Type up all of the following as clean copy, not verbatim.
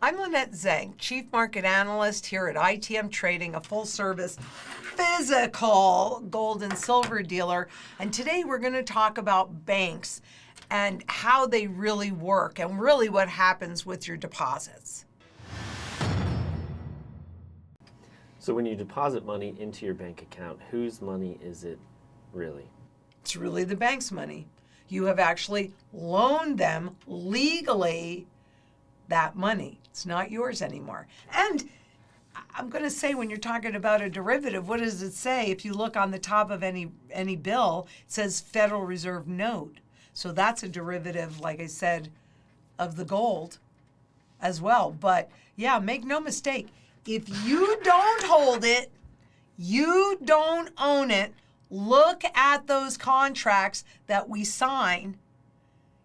I'm Lynette Zang, Chief Market Analyst here at ITM Trading, a full-service physical gold and silver dealer. And today we're going to talk about banks and how they really work and really what happens with your deposits. So when you deposit money into your bank account, whose money is it really? It's really the bank's money. You have actually loaned them legally that money. It's not yours anymore. And I'm going to say, when you're talking about a derivative, what does it say? If you look on the top of any bill, it says Federal Reserve note. So that's a derivative, like I said, of the gold as well. But yeah, make no mistake, if you don't hold it, you don't own it. Look at those contracts that we sign.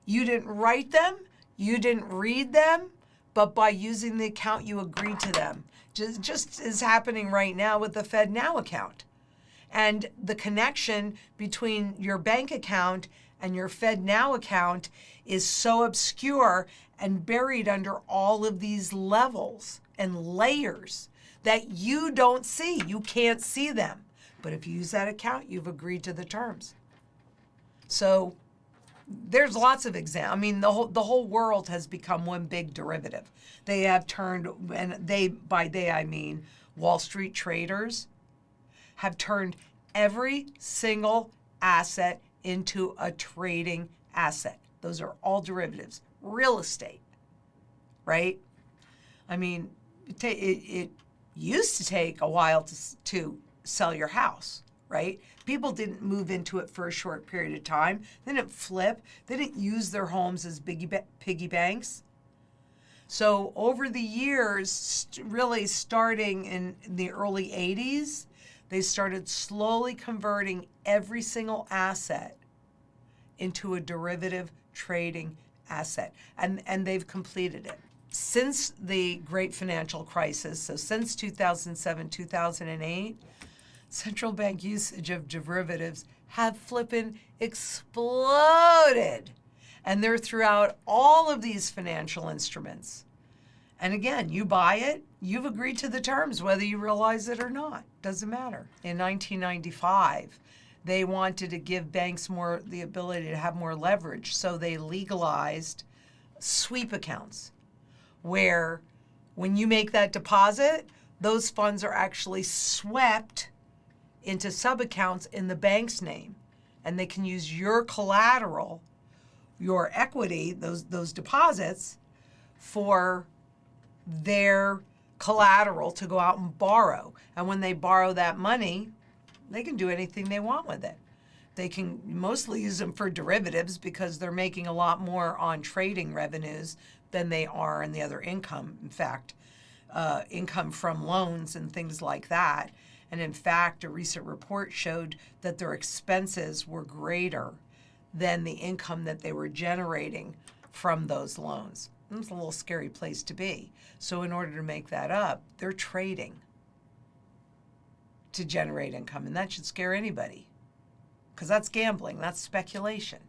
You didn't write them, you didn't read them, but by using the account, you agreed to them. Just is happening right now with the FedNow account. And the connection between your bank account and your FedNow account is so obscure and buried under all of these levels and layers that you don't see. You can't see them. But if you use that account, you've agreed to the terms. So there's lots of examples. I mean, the whole world has become one big derivative. They have turned, and by they I mean Wall Street traders, have turned every single asset into a trading asset. Those are all derivatives. Real estate, right? I mean, it used to take a while to sell your house, right? People didn't move into it for a short period of time. They didn't flip. They didn't use their homes as piggy banks. So over the years, really starting in the early 80s, they started slowly converting every single asset into a derivative trading asset. And they've completed it. Since the great financial crisis, so since 2007, 2008, central bank usage of derivatives have flippin' exploded. And they're throughout all of these financial instruments. And again, you buy it, you've agreed to the terms, whether you realize it or not. Doesn't matter. In 1995, they wanted to give banks the ability to have more leverage, so they legalized sweep accounts, where when you make that deposit, those funds are actually swept into sub-accounts in the bank's name. And they can use your collateral, your equity, those deposits, for their collateral to go out and borrow. And when they borrow that money, they can do anything they want with it. They can mostly use them for derivatives because they're making a lot more on trading revenues than they are in the other income. In fact, income from loans and things like that. And in fact, a recent report showed that their expenses were greater than the income that they were generating from those loans. It's a little scary place to be. So in order to make that up, they're trading to generate income. And that should scare anybody, because that's gambling, that's speculation.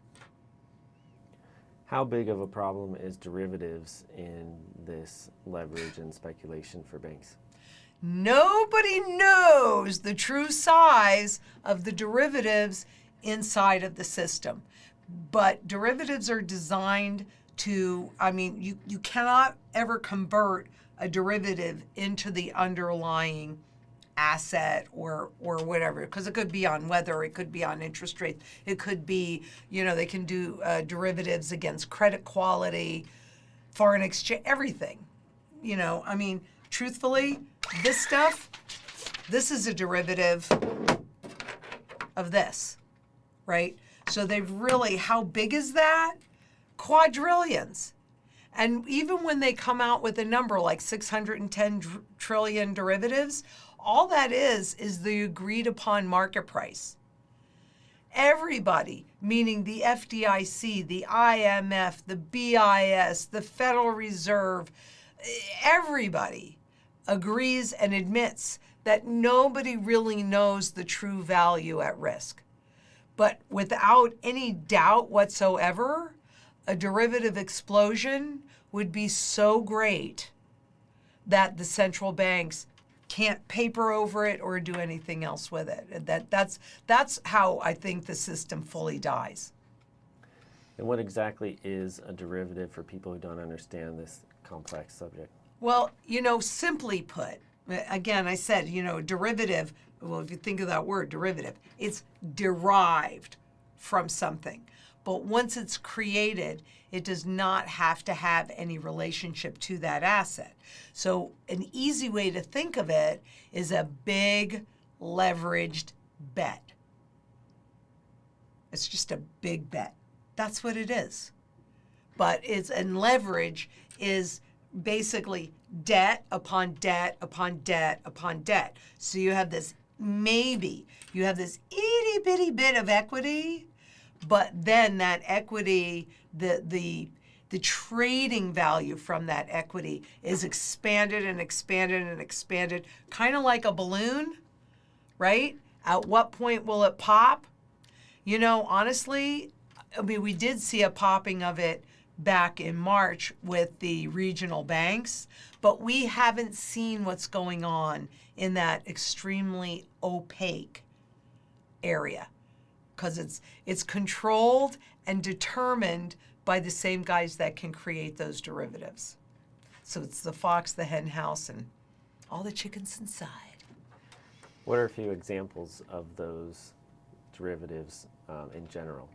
How big of a problem is derivatives in this leverage and speculation for banks? Nobody knows the true size of the derivatives inside of the system. But derivatives are designed to, you cannot ever convert a derivative into the underlying asset or whatever, because it could be on weather, it could be on interest rates, it could be, they can do derivatives against credit quality, foreign exchange, everything. Truthfully, this is a derivative of this, right? So they've really, how big is that? Quadrillions. And even when they come out with a number like 610 trillion derivatives, all that is the agreed upon market price. Everybody, meaning the FDIC, the IMF, the BIS, the Federal Reserve, everybody agrees and admits that nobody really knows the true value at risk. But without any doubt whatsoever, a derivative explosion would be so great that the central banks can't paper over it or do anything else with it. That's how I think the system fully dies. And what exactly is a derivative for people who don't understand this complex subject? Well, simply put, again, I said, derivative, well, if you think of that word, derivative, it's derived from something. But once it's created, it does not have to have any relationship to that asset. So an easy way to think of it is a big leveraged bet. It's just a big bet. That's what it is. And leverage is basically debt upon debt upon debt upon debt. So you have this itty bitty bit of equity, but then that equity, the trading value from that equity is expanded and expanded and expanded, kind of like a balloon, right? At what point will it pop? Honestly, we did see a popping of it back in March with the regional banks, but we haven't seen what's going on in that extremely opaque area because it's controlled and determined by the same guys that can create those derivatives. So it's the fox, the hen house, and all the chickens inside. What are a few examples of those derivatives in general?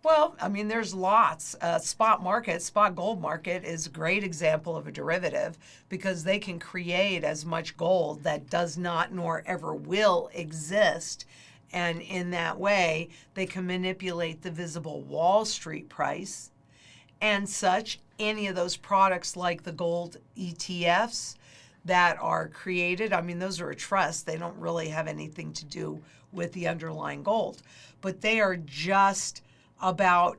Well, there's lots. Spot gold market is a great example of a derivative because they can create as much gold that does not nor ever will exist. And in that way, they can manipulate the visible Wall Street price and such. Any of those products like the gold ETFs that are created, those are a trust. They don't really have anything to do with the underlying gold, but they are just about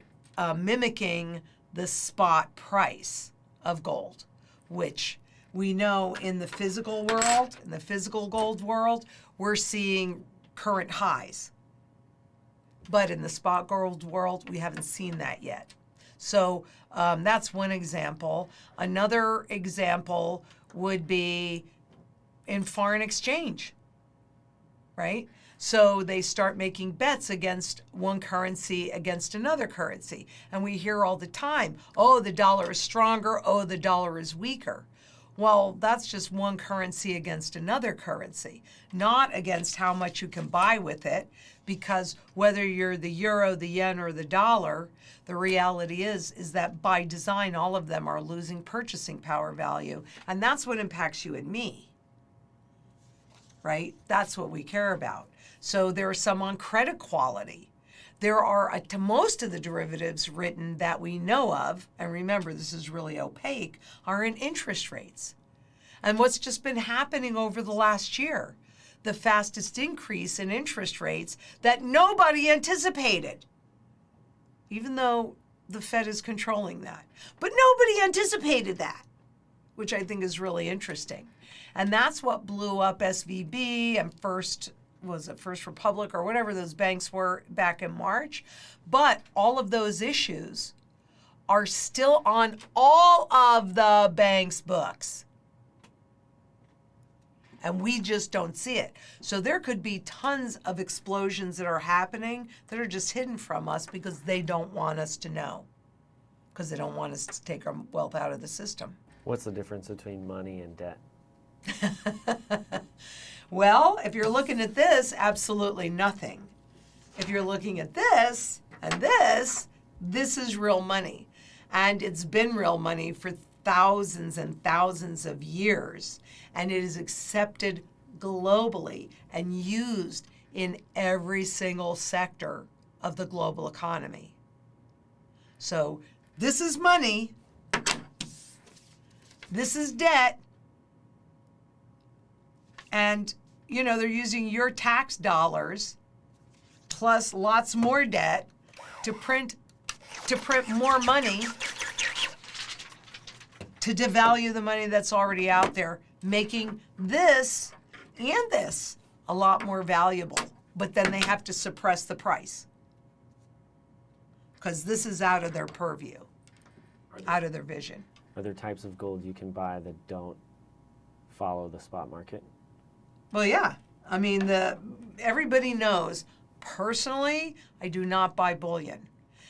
mimicking the spot price of gold, which we know in the physical world, in the physical gold world, we're seeing current highs. But in the spot gold world, we haven't seen that yet. So that's one example. Another example would be in foreign exchange, right? So they start making bets against one currency against another currency. And we hear all the time, oh, the dollar is stronger, oh, the dollar is weaker. Well, that's just one currency against another currency, not against how much you can buy with it, because whether you're the euro, the yen, or the dollar, the reality is that by design, all of them are losing purchasing power value. And that's what impacts you and me, right? That's what we care about. So there are some on credit quality. There are most of the derivatives written that we know of, and remember this is really opaque, are in interest rates. And what's just been happening over the last year, the fastest increase in interest rates that nobody anticipated, even though the Fed is controlling that. But nobody anticipated that, which I think is really interesting. And that's what blew up SVB and First Republic or whatever those banks were back in March. But all of those issues are still on all of the banks' books. And we just don't see it. So there could be tons of explosions that are happening that are just hidden from us because they don't want us to know, because they don't want us to take our wealth out of the system. What's the difference between money and debt? Well, if you're looking at this, absolutely nothing. If you're looking at this and this is real money. And it's been real money for thousands and thousands of years. And it is accepted globally and used in every single sector of the global economy. So this is money. This is debt. And, they're using your tax dollars plus lots more debt to print more money to devalue the money that's already out there, making this and this a lot more valuable. But then they have to suppress the price because this is out of their purview, out of their vision. Are there types of gold you can buy that don't follow the spot market? Well, yeah. I mean, everybody knows. Personally, I do not buy bullion.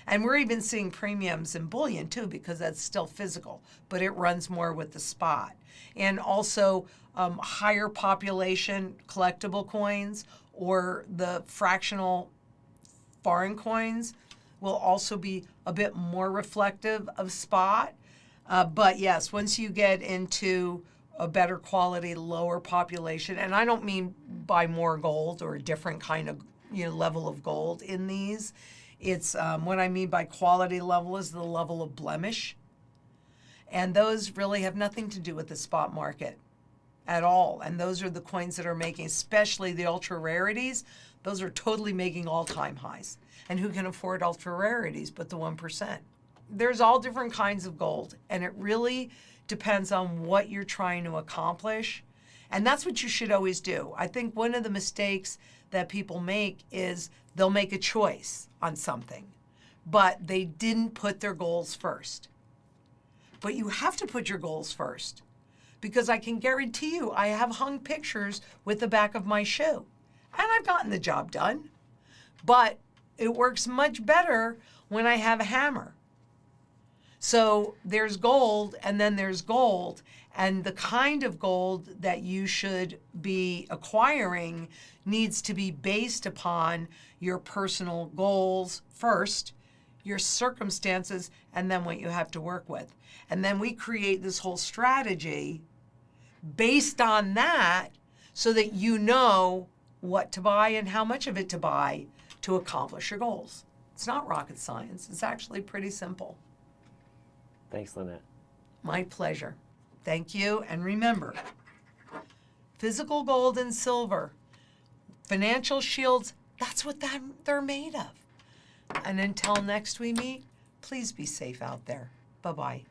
And we're even seeing premiums in bullion too, because that's still physical, but it runs more with the spot. And also higher population collectible coins or the fractional foreign coins will also be a bit more reflective of spot. But yes, once you get into a better quality, lower population, and I don't mean buy more gold or a different kind of level of gold in these. It's what I mean by quality level is the level of blemish. And those really have nothing to do with the spot market at all. And those are the coins that are making, especially the ultra rarities, those are totally making all-time highs. And who can afford ultra rarities but the 1%? There's all different kinds of gold, and it really depends on what you're trying to accomplish. And that's what you should always do. I think one of the mistakes that people make is they'll make a choice on something, but they didn't put their goals first. But you have to put your goals first, because I can guarantee you I have hung pictures with the back of my shoe, and I've gotten the job done. But it works much better when I have a hammer. So there's gold, and then there's gold, and the kind of gold that you should be acquiring needs to be based upon your personal goals first, your circumstances, and then what you have to work with. And then we create this whole strategy based on that so that you know what to buy and how much of it to buy to accomplish your goals. It's not rocket science. It's actually pretty simple. Thanks, Lynette. My pleasure. Thank you. And remember, physical gold and silver, financial shields, that's what they're made of. And until next we meet, please be safe out there. Bye-bye.